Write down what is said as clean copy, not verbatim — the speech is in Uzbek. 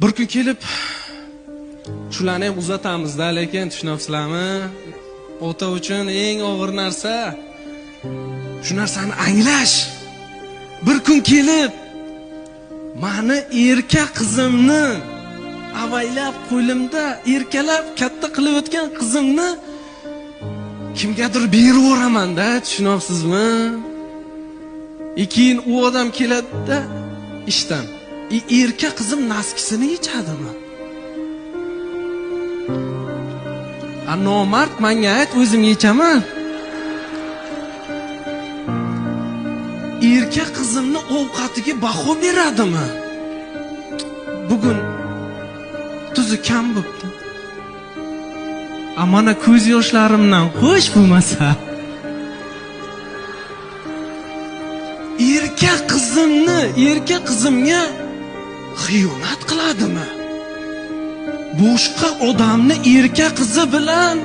Bir kun kelib shularni ham uzatamizda, lekin tushunyapsizlarmi? Ota uchun eng og'ir narsa shu narsani anglash. Bir kun kelib mani erka qizimni avaylab qo'limda erkalab katta qilib o'tgan qizimni kimgadir berib yuboraman-da, tushunyapsizmi? Keyin u odam keladi-da ishdan. Erka qizim naskisini yechadimi? Nomard menga ayt, o'zim yechaman. Erka qizimni ovqatiga baho beradimi? Bugun tuzi kam bo'pti. Amana ko'z yoshlarimdan xo'sh bo'lmasa. Erka qizimga xiyonat qiladimi? Boshqa odamni erka qizi bilan